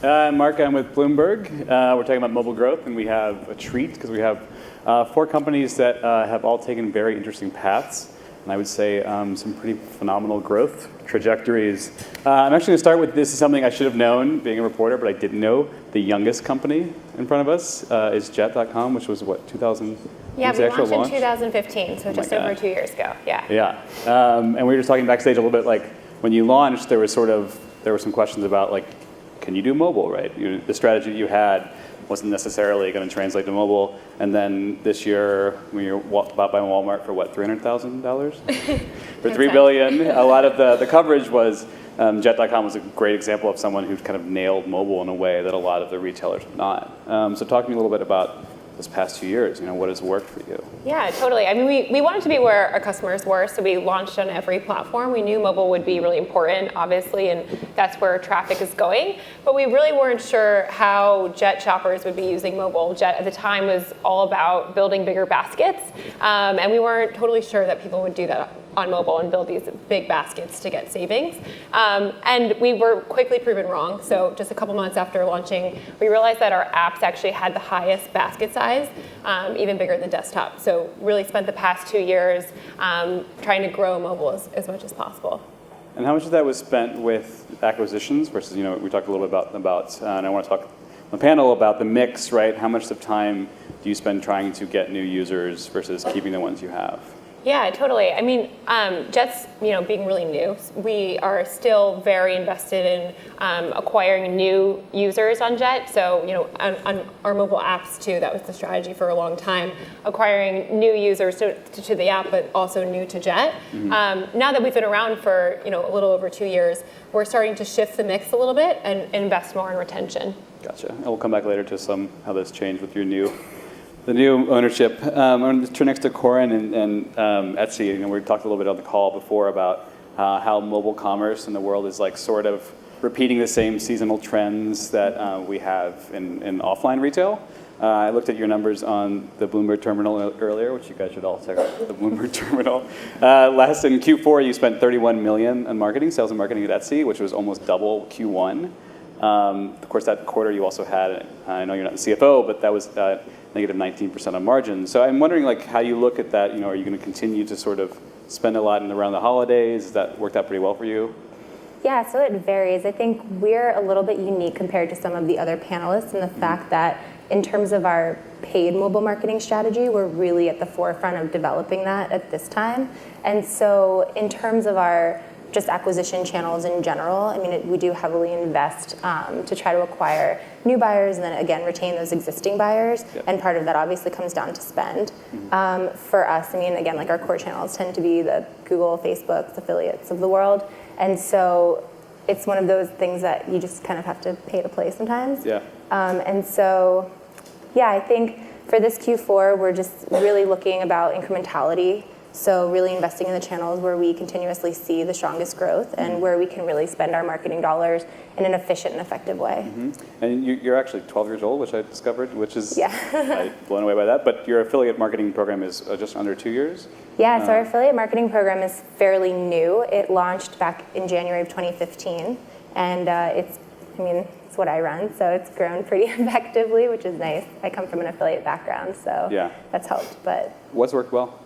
Mark, I'm with Bloomberg. We're talking about mobile growth, and we have a treat because we have 4 companies that have all taken very interesting paths, and I would say some pretty phenomenal growth trajectories. I'm actually going to start with this is something I should have known being a reporter, but I didn't know. The youngest company in front of us is Jet.com, which was what, 2000? Yeah, we launched in 2015, so just over 2 years ago. Yeah. Yeah, and we were just talking backstage a little bit. Like when you launched, there were some questions about like, can you do mobile, right? The strategy you had wasn't necessarily going to translate to mobile. And then this year, when you were bought by Walmart for what, $300,000? For $3 billion. A lot of the coverage was Jet.com was a great example of someone who's kind of nailed mobile in a way that a lot of the retailers have not. So talk to me a little bit about this past 2 years, what has worked for you? Yeah, totally. I mean, we wanted to be where our customers were, so we launched on every platform. We knew mobile would be really important, obviously, and that's where traffic is going. But we really weren't sure how Jet shoppers would be using mobile. Jet at the time was all about building bigger baskets, and we weren't totally sure that people would do that on mobile and build these big baskets to get savings. And we were quickly proven wrong. So just a couple months after launching, we realized that our apps actually had the highest basket size, even bigger than desktop. So really spent the past 2 years trying to grow mobile as much as possible. And how much of that was spent with acquisitions versus, we talked a little bit about and I want to talk on the panel about the mix, right? How much of time do you spend trying to get new users versus keeping the ones you have? Yeah, totally. I mean, Jet's, being really new, we are still very invested in acquiring new users on Jet. So, on our mobile apps too, that was the strategy for a long time, acquiring new users to the app, but also new to Jet. Mm-hmm. Now that we've been around for, a little over 2 years, we're starting to shift the mix a little bit and invest more in retention. Gotcha. And we'll come back later to how this changed with the new ownership. I'm going to turn next to Corinne and Etsy. We talked a little bit on the call before about how mobile commerce in the world is like sort of repeating the same seasonal trends that we have in offline retail. I looked at your numbers on the Bloomberg terminal earlier, which you guys should all check out, the Bloomberg terminal. Last in Q4, you spent $31 million on marketing, sales and marketing at Etsy, which was almost double Q1. Of course, that quarter you also had, I know you're not the CFO, but that was negative 19% on margin. So I'm wondering how you look at that. Are you going to continue to sort of spend a lot around the holidays? Has that worked out pretty well for you? Yeah, so it varies. I think we're a little bit unique compared to some of the other panelists in the fact that in terms of our paid mobile marketing strategy, we're really at the forefront of developing that at this time. And so in terms of our just acquisition channels in general, I mean, we do heavily invest to try to acquire new buyers and then again retain those existing buyers. Yep. And part of that obviously comes down to spend. Mm-hmm. For us, I mean, again, like our core channels tend to be the Google, Facebook, affiliates of the world. And so it's one of those things that you just kind of have to pay to play sometimes. Yeah. And so, yeah, I think for this Q4, we're just really looking about incrementality. So really investing in the channels where we continuously see the strongest growth and where we can really spend our marketing dollars in an efficient and effective way. Mm-hmm. And you're actually 12 years old, which I discovered, which is I'm blown away by that. But your affiliate marketing program is just under 2 years? Yeah, so our affiliate marketing program is fairly new. It launched back in January of 2015. And it's what I run, so it's grown pretty effectively, which is nice. I come from an affiliate background, so that's helped. But what's worked well?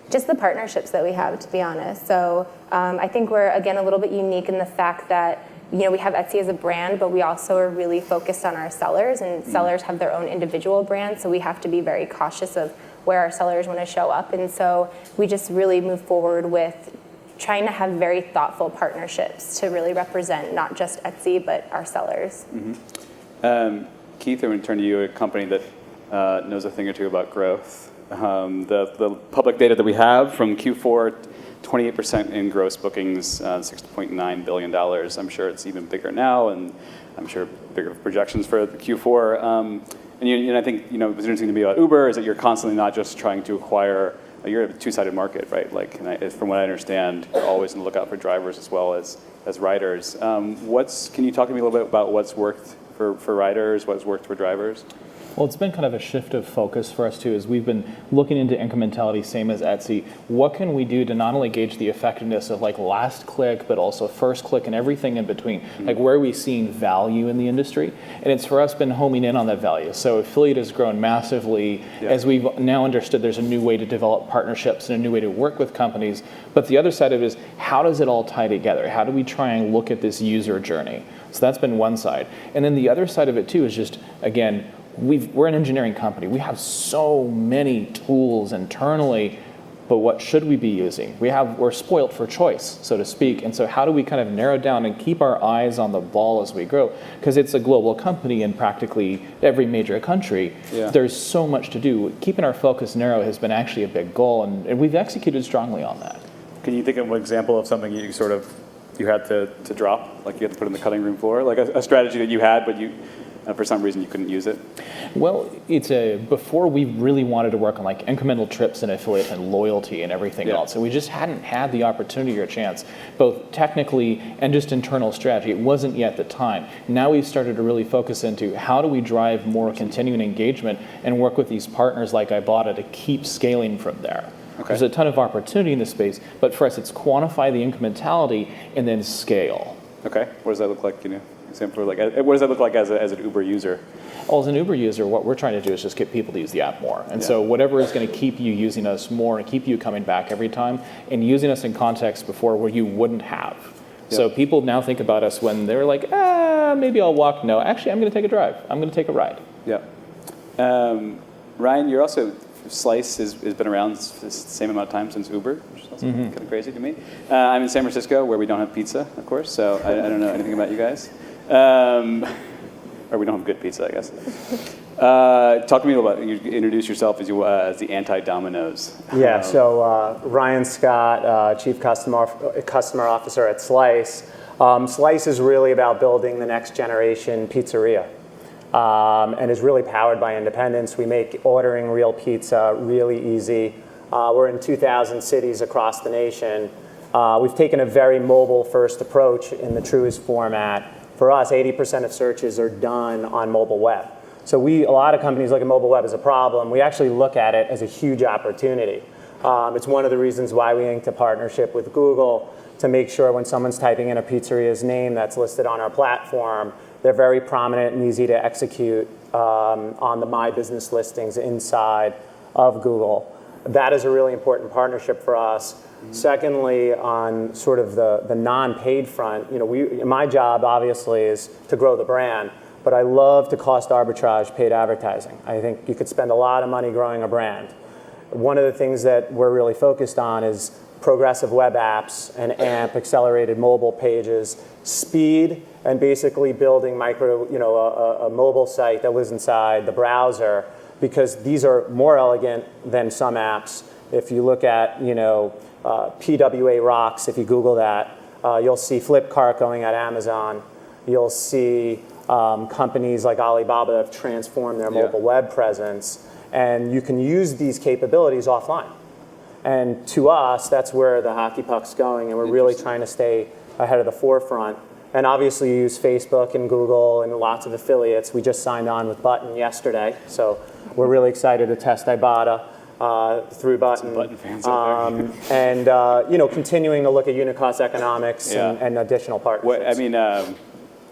Just the partnerships that we have, to be honest. So I think we're, again, a little bit unique in the fact that, we have Etsy as a brand, but we also are really focused on our sellers, and sellers have their own individual brands, so we have to be very cautious of where our sellers want to show up. And so we just really move forward with trying to have very thoughtful partnerships to really represent not just Etsy, but our sellers. Mm-hmm. Keith, I'm going to turn to you, a company that knows a thing or two about growth. The public data that we have from Q4, 28% in gross bookings, $6.9 billion. I'm sure it's even bigger now, and I'm sure bigger projections for the Q4. And I think what's interesting to me about Uber is that you're constantly not just trying to acquire. You're a two-sided market, right? From what I understand, you're always on the lookout for drivers as well as riders. Can you talk to me a little bit about what's worked for riders, what's worked for drivers? Well, it's been kind of a shift of focus for us too, as we've been looking into incrementality, same as Etsy. What can we do to not only gauge the effectiveness of like last click, but also first click and everything in between? Like where are we seeing value in the industry? And it's for us been homing in on that value. So affiliate has grown massively as we've now understood there's a new way to develop partnerships and a new way to work with companies. But the other side of it is, how does it all tie together? How do we try and look at this user journey? So that's been one side. And then the other side of it too is just, again, we're an engineering company. We have so many tools internally, but what should we be using? We're spoilt for choice, so to speak. And so how do we kind of narrow down and keep our eyes on the ball as we grow? Because it's a global company in practically every major country. There's so much to do. Keeping our focus narrow has been actually a big goal, and we've executed strongly on that. Can you think of an example of something you had to drop, like you had to put in the cutting room floor, like a strategy that you had, but for some reason you couldn't use it? Well, before we really wanted to work on like incremental trips and affiliate and loyalty and everything else. So we just hadn't had the opportunity or chance, both technically and just internal strategy. It wasn't yet the time. Now we've started to really focus into how do we drive more continuing engagement and work with these partners like Ibotta to keep scaling from there. There's a ton of opportunity in this space, but for us it's quantify the incrementality and then scale. Okay, what does that look like, example, like, what does that look like as an Uber user? Well, as an Uber user, what we're trying to do is just get people to use the app more. And so whatever is going to keep you using us more and keep you coming back every time and using us in context before where you wouldn't have. So people now think about us when they're like, maybe I'll walk. No, actually, I'm going to take a drive. I'm going to take a ride. Yeah. Ryan, you're also, Slice has been around the same amount of time since Uber, which is also kind of crazy to me. I'm in San Francisco, where we don't have pizza, of course, so I don't know anything about you guys. Or we don't have good pizza, I guess. Talk to me about, you introduce yourself as the anti-Domino's. Yeah, so Ryan Scott, Chief Customer Officer at Slice. Slice is really about building the next generation pizzeria. And is really powered by independence. We make ordering real pizza really easy. We're in 2,000 cities across the nation. We've taken a very mobile-first approach in the truest format. For us, 80% of searches are done on mobile web. So a lot of companies look at mobile web as a problem. We actually look at it as a huge opportunity. It's one of the reasons why we inked a partnership with Google to make sure when someone's typing in a pizzeria's name that's listed on our platform, they're very prominent and easy to execute on the My Business listings inside of Google. That is a really important partnership for us. Secondly, on sort of the non-paid front, my job obviously is to grow the brand, but I love to cost arbitrage paid advertising. I think you could spend a lot of money growing a brand. One of the things that we're really focused on is progressive web apps and AMP, accelerated mobile pages, speed, and basically building a mobile site that lives inside the browser, because these are more elegant than some apps. If you look at, PWA Rocks, if you Google that, you'll see Flipkart going at Amazon. You'll see companies like Alibaba that have transformed their mobile web presence. And you can use these capabilities offline. And to us, that's where the hockey puck's going, and we're really trying to stay ahead of the forefront. And obviously you use Facebook and Google and lots of affiliates. We just signed on with Button yesterday, so we're really excited to test Ibotta through Button. Button fans out there. And continuing to look at unit cost economics and additional partnerships.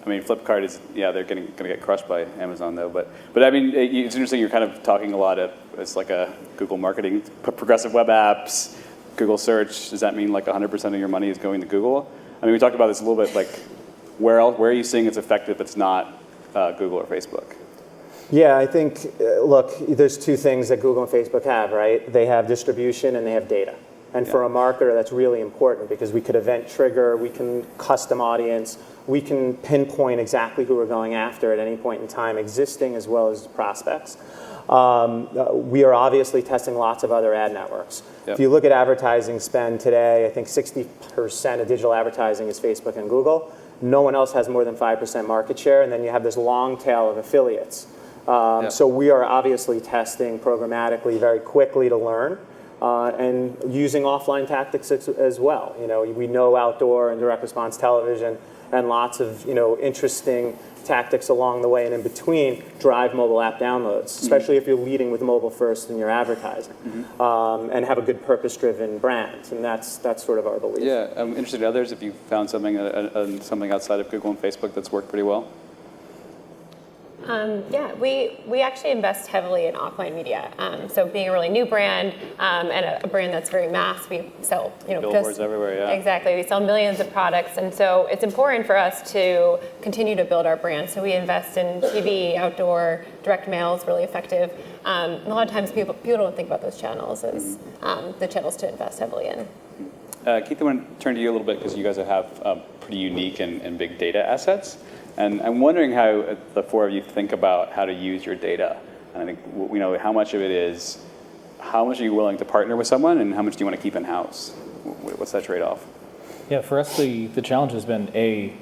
Flipkart is, they're going to get crushed by Amazon though. But it's interesting. You're kind of talking a lot of, it's like a Google marketing, progressive web apps, Google search. Does that mean like 100% of your money is going to Google? We talked about this a little bit. Like, where are you seeing it's effective if it's not Google or Facebook? Yeah, I think, look, there's two things that Google and Facebook have, right? They have distribution and they have data. And for a marketer, that's really important because we could event trigger, we can custom audience, we can pinpoint exactly who we're going after at any point in time, existing as well as prospects. We are obviously testing lots of other ad networks. Yep. If you look at advertising spend today, I think 60% of digital advertising is Facebook and Google. No one else has more than 5% market share, and then you have this long tail of affiliates. So we are obviously testing programmatically very quickly to learn. and using offline tactics as well. We know outdoor and direct response television and lots of interesting tactics along the way and in between drive mobile app downloads, especially if you're leading with mobile first in your advertising, and have a good purpose-driven brand. And that's sort of our belief. Yeah, I'm interested in others. If you found something outside of Google and Facebook that's worked pretty well. Yeah, we actually invest heavily in offline media. So being a really new brand and a brand that's very mass, we sell Billboards everywhere. Yeah, exactly. We sell millions of products, and so it's important for us to continue to build our brand. So we invest in TV, outdoor, direct mail is really effective. A lot of times people don't think about those channels as the channels to invest heavily in. Keith, I want to turn to you a little bit because you guys have pretty unique and big data assets. And I'm wondering how the four of you think about how to use your data. And I think, how much of it is, how much are you willing to partner with someone and how much do you want to keep in-house? What's that trade-off? Yeah, for us, the challenge has been,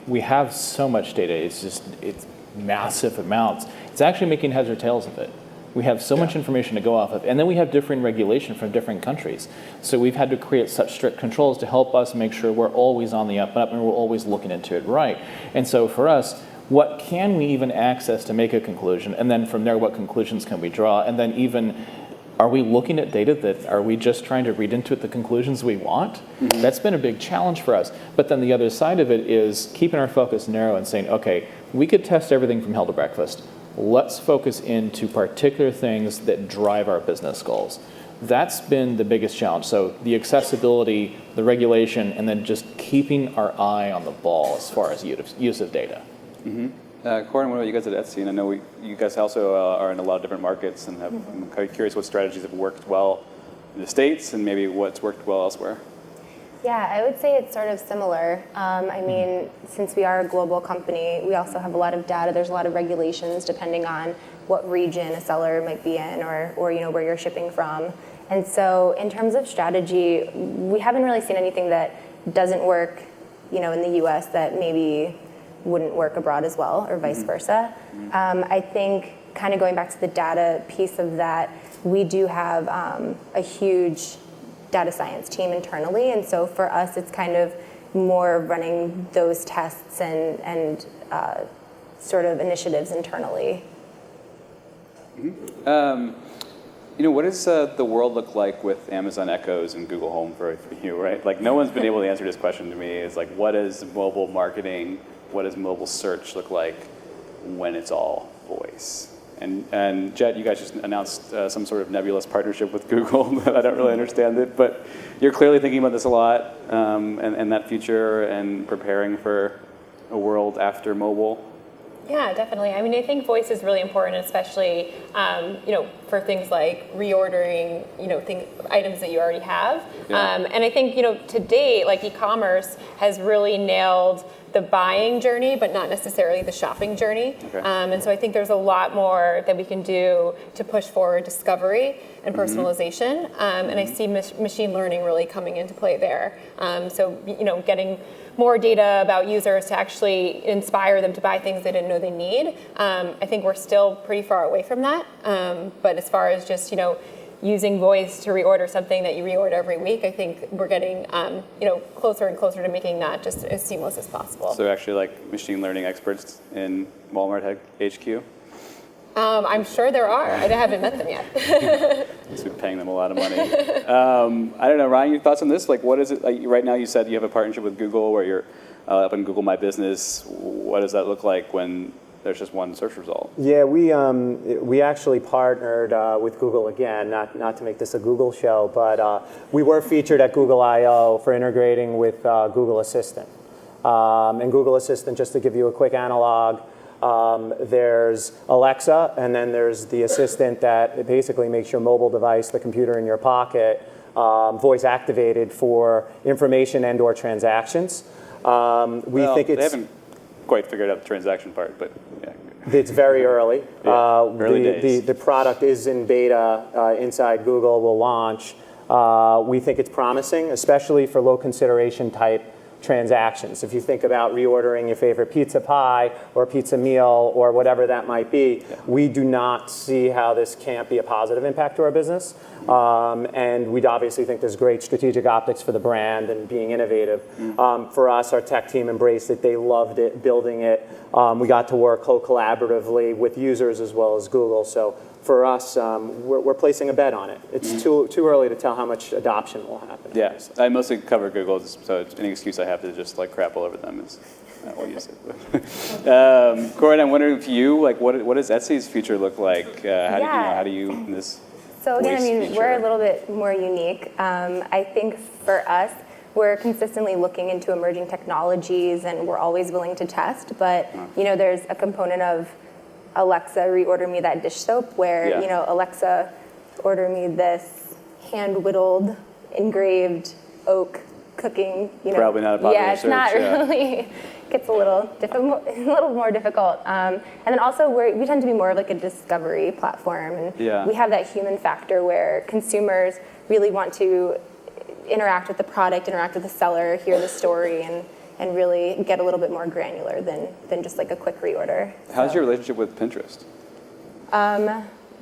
we have so much data. It's massive amounts. It's actually making heads or tails of it. We have so much information to go off of. And then we have different regulation from different countries. So we've had to create such strict controls to help us make sure we're always on the up and up and we're always looking into it right. And so for us, what can we even access to make a conclusion? And then from there, what conclusions can we draw? And then even, are we looking at data are we just trying to read into it the conclusions we want? That's been a big challenge for us. But then the other side of it is keeping our focus narrow and saying, okay, we could test everything from hell to breakfast. Let's focus into particular things that drive our business goals. That's been the biggest challenge. So the accessibility, the regulation, and then just keeping our eye on the ball as far as use of data. Corinne, what about you guys at Etsy? And I know you guys also are in a lot of different markets, and I'm kind of curious what strategies have worked well in the States and maybe what's worked well elsewhere. Yeah, I would say it's sort of similar. I mean, since we are a global company, we also have a lot of data. There's a lot of regulations depending on what region a seller might be in or where you're shipping from. And so in terms of strategy, we haven't really seen anything that doesn't work, in the US that maybe wouldn't work abroad as well, or vice versa. I think kind of going back to the data piece of that, we do have a huge data science team internally, and so for us it's kind of more running those tests and sort of initiatives internally. What does the world look like with Amazon Echoes and Google Home for you, right? Like, no one's been able to answer this question to me. It's like, what is mobile marketing? What does mobile search look like when it's all voice? And Jet, you guys just announced some sort of nebulous partnership with Google. I don't really understand it, but you're clearly thinking about this a lot, and that future and preparing for a world after mobile. Yeah, definitely. I mean, I think voice is really important, especially for things like reordering, items that you already have. Yeah. And I think to date, like e-commerce has really nailed the buying journey, but not necessarily the shopping journey. Okay. And so I think there's a lot more that we can do to push forward discovery and personalization. And I see machine learning really coming into play there. So getting more data about users to actually inspire them to buy things they didn't know they need. I think we're still pretty far away from that. But as far as just using voice to reorder something that you reorder every week, I think we're getting closer and closer to making that just as seamless as possible. So actually, like machine learning experts in Walmart HQ? I'm sure there are. I haven't met them yet. So we're paying them a lot of money. I don't know, Ryan, your thoughts on this? Like, what is it? Like, right now, you said you have a partnership with Google where you're up in Google My Business. What does that look like when there's just one search result? Yeah, we actually partnered with Google again, not to make this a Google show, but we were featured at Google I/O for integrating with Google Assistant. And Google Assistant, just to give you a quick analog, there's Alexa, and then there's the assistant that basically makes your mobile device, the computer in your pocket, voice activated for information and/or transactions. They haven't quite figured out the transaction part, but yeah. It's very early. Early days. The product is in beta inside Google. Will launch. We think it's promising, especially for low consideration type transactions. If you think about reordering your favorite pizza pie or pizza meal or whatever that might be, we do not see how this can't be a positive impact to our business. And we'd obviously think there's great strategic optics for the brand and being innovative. For us, our tech team embraced it. They loved it, building it. We got to work collaboratively with users as well as Google. So for us, we're placing a bet on it. It's too early to tell how much adoption will happen. Yeah, obviously. I mostly cover Google, so it's any excuse I have to just like crap all over them is I will use it. Corinne, I'm wondering if you what does Etsy's future look like? How do you in this? So again, I mean, future? we're a little bit more unique. I think for us, we're consistently looking into emerging technologies, and we're always willing to test. But there's a component of Alexa, reorder me that dish soap, where Alexa, order me this hand-whittled, engraved oak cooking. Probably not a popular Yeah, it's search, not yeah. really. Gets a little more difficult. And then also we tend to be more of like a discovery platform, and we have that human factor where consumers really want to interact with the product, interact with the seller, hear the story, and really get a little bit more granular than just like a quick reorder. How's your relationship with Pinterest?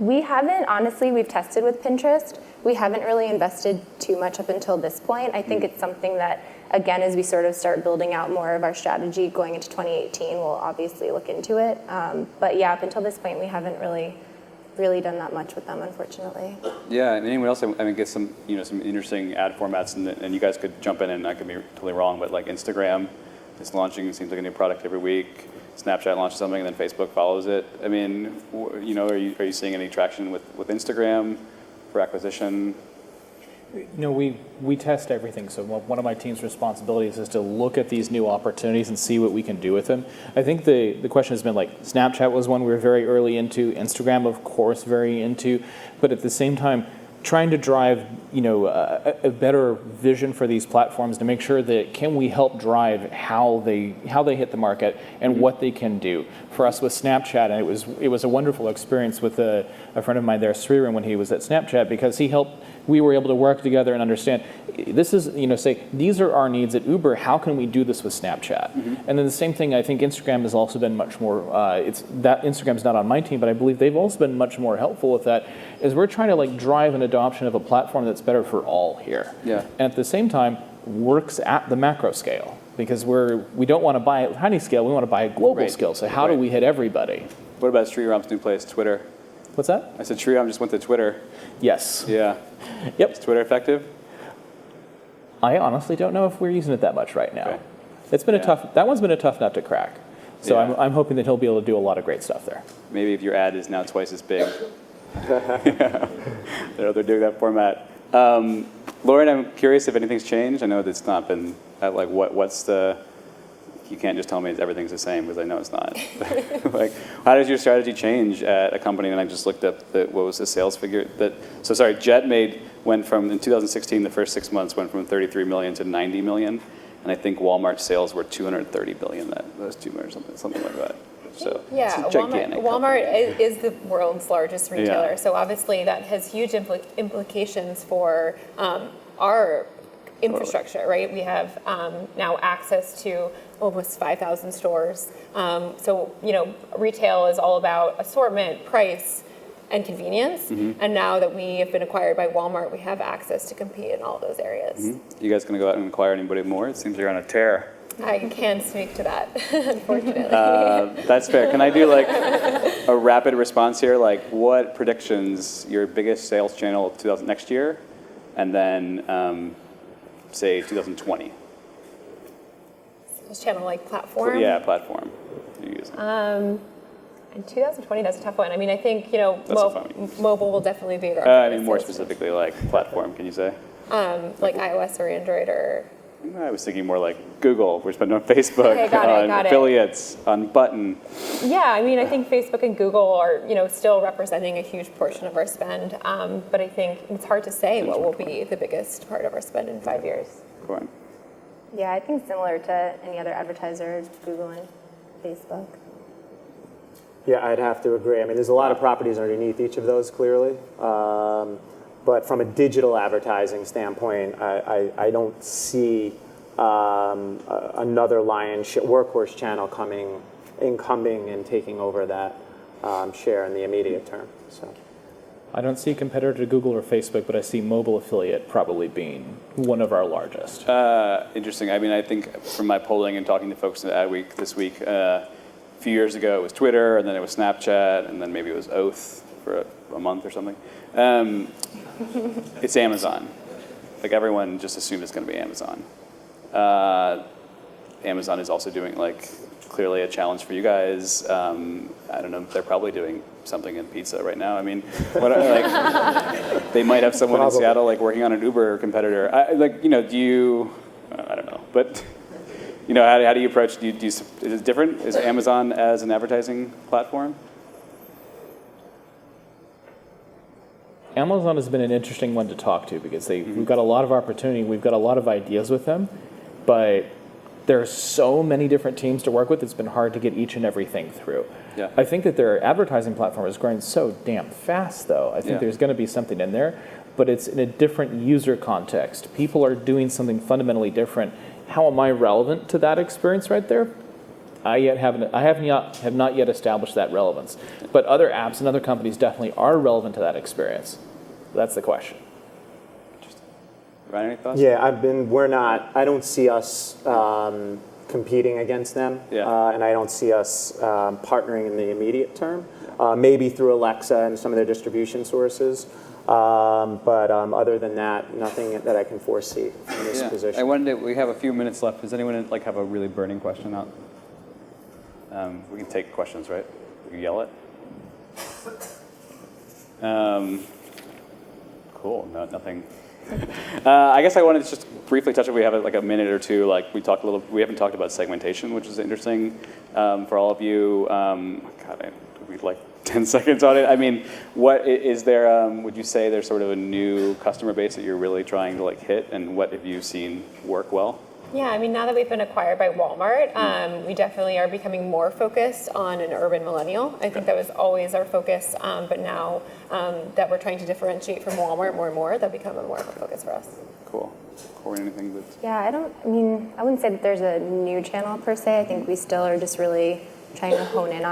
We haven't, honestly, we've tested with Pinterest. We haven't really invested too much up until this point. I think it's something that, again, as we sort of start building out more of our strategy going into 2018, we'll obviously look into it. But yeah, up until this point, we haven't really done that much with them, unfortunately. Yeah, and anyone else? I mean, get some some interesting ad formats, and you guys could jump in, and I could be totally wrong, but like Instagram is launching, it seems like a new product every week. Snapchat launches something, and then Facebook follows it. I mean, are you seeing any traction with Instagram for acquisition? We test everything. So one of my team's responsibilities is to look at these new opportunities and see what we can do with them. I think the question has been like Snapchat was one we were very early into, Instagram of course very into, but at the same time trying to drive a better vision for these platforms to make sure that can we help drive how they hit the market and what they can do. For us with Snapchat, and it was a wonderful experience with a friend of mine there, Sriram, when he was at Snapchat, because we were able to work together and understand this is, say, these are our needs at Uber, how can we do this with Snapchat? And then the same thing, I think Instagram has also been much more, Instagram's not on my team, but I believe they've also been much more helpful with that, is we're trying to drive an adoption of a platform that's better for all here. Yeah. And at the same time, works at the macro scale, because we don't want to buy at tiny scale, we want to buy at global scale, so how do we hit everybody? What about Sriram's new place, Twitter? What's that? I said Sriram just went to Twitter. Yes. Yeah. Yep. Is Twitter effective? I honestly don't know if we're using it that much right now. Okay. It's been that one's been a tough nut to crack. So I'm hoping that he'll be able to do a lot of great stuff there. Maybe if your ad is now twice as big. They're doing that format. Lauren, I'm curious if anything's changed. I know that's not been what's the. You can't just tell me everything's the same because I know it's not. How does your strategy change at a company? And I just looked up what was the sales figure Jet went from in 2016 the first 6 months went from 33 million to 90 million, and I think Walmart's sales were 230 billion those 2 or something like that. So yeah, it's a gigantic Walmart is the world's largest retailer, Yeah. so obviously that has huge implications for our infrastructure, right? We have now access to almost 5,000 stores. So retail is all about assortment, price, and convenience. And now that we have been acquired by Walmart, we have access to compete in all those areas. You guys gonna go out and acquire anybody more? It seems you're on a tear. I can't speak to that, unfortunately. That's fair. Can I do a rapid response here? What predictions, your biggest sales channel next year, and then say 2020? Sales channel platform? Yeah, platform you're using. In 2020, that's a tough one. I mean, I think mobile will definitely be our I mean, more specifically, platform. Can you say? iOS or Android or. I was thinking more like Google. We're spending on Facebook, Okay, got it. affiliates, on Button. Yeah, I mean, I think Facebook and Google are, still representing a huge portion of our spend. But I think it's hard to say what will be the biggest part of our spend in 5 years. Cool. Yeah, I think similar to any other advertiser, Google and Facebook. Yeah, I'd have to agree. I mean, there's a lot of properties underneath each of those, clearly. But from a digital advertising standpoint, I don't see another workhorse channel incumbing and taking over that share in the immediate term. So. I don't see a competitor to Google or Facebook, but I see mobile affiliate probably being one of our largest. Interesting. I mean, I think from my polling and talking to folks at Adweek this week, a few years ago it was Twitter, and then it was Snapchat, and then maybe it was Oath for a month or something. It's Amazon. Like everyone just assumed it's going to be Amazon. Amazon is also doing clearly a challenge for you guys. I don't know. They're probably doing something in pizza right now. I mean, they might have someone in Seattle working on an Uber competitor. Do you? I don't know, but how do you approach? Is it different? Is Amazon as an advertising platform? Amazon has been an interesting one to talk to because we've got a lot of opportunity. We've got a lot of ideas with them, but there are so many different teams to work with, it's been hard to get each and everything through. Yeah. I think that their advertising platform is growing so damn fast, though. I think there's going to be something in there, but it's in a different user context. People are doing something fundamentally different. How am I relevant to that experience right there? I have not yet established that relevance. But other apps and other companies definitely are relevant to that experience. That's the question. Ryan, any thoughts? Yeah, I don't see us competing against them, and I don't see us partnering in the immediate term. Maybe through Alexa and some of their distribution sources, but other than that, nothing that I can foresee in this position. I wonder, we have a few minutes left. Does anyone have a really burning question out? We can take questions, right? We can yell it. Cool. No, nothing. I guess I wanted to just briefly touch if we have a minute or two. We haven't talked about segmentation, which is interesting for all of you. We'd like 10 seconds on it. I mean, what is there? Would you say there's sort of a new customer base that you're really trying to hit, and what have you seen work well? Yeah, I mean, now that we've been acquired by Walmart, we definitely are becoming more focused on an urban millennial. I think that was always our focus, but now that we're trying to differentiate from Walmart more and more, that become more of a focus for us. Cool. Corinne, anything that's... Yeah, I wouldn't say that there's a new channel per se. I think we still are just really trying to hone in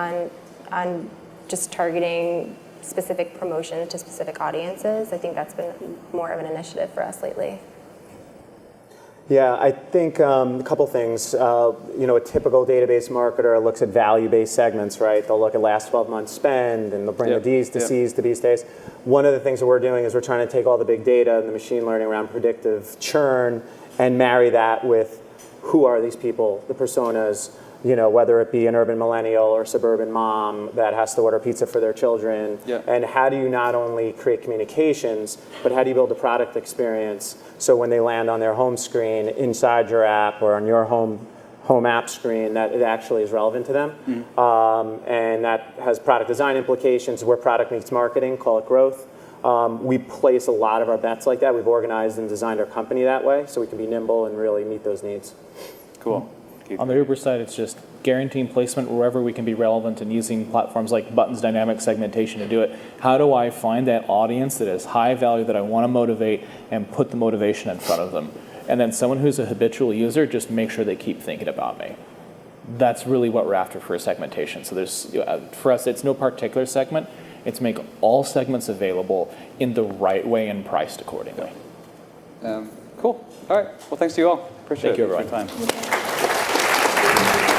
on just targeting specific promotions to specific audiences. I think that's been more of an initiative for us lately. Yeah, I think a couple things. A typical database marketer looks at value-based segments, right? They'll look at last 12 months spend, and they'll bring the Ds to Cs to Bs to As. One of the things that we're doing is we're trying to take all the big data and the machine learning around predictive churn and marry that with who are these people, the personas, whether it be an urban millennial or suburban mom that has to order pizza for their children. Yeah. And how do you not only create communications, but how do you build a product experience so when they land on their home screen inside your app or on your home app screen that it actually is relevant to them. Mm-hmm. And that has product design implications where product meets marketing, call it growth. We place a lot of our bets like that. We've organized and designed our company that way so we can be nimble and really meet those needs. Cool. On the Uber side, it's just guaranteeing placement wherever we can be relevant and using platforms like Buttons dynamic segmentation to do it. How do I find that audience that is high value that I want to motivate and put the motivation in front of them? And then someone who's a habitual user, just make sure they keep thinking about me. That's really what we're after for segmentation. So for us, it's no particular segment. It's make all segments available in the right way and priced accordingly. Cool. All right. Well, thanks to you all. Appreciate it. Thank you, everyone. Thanks for your time.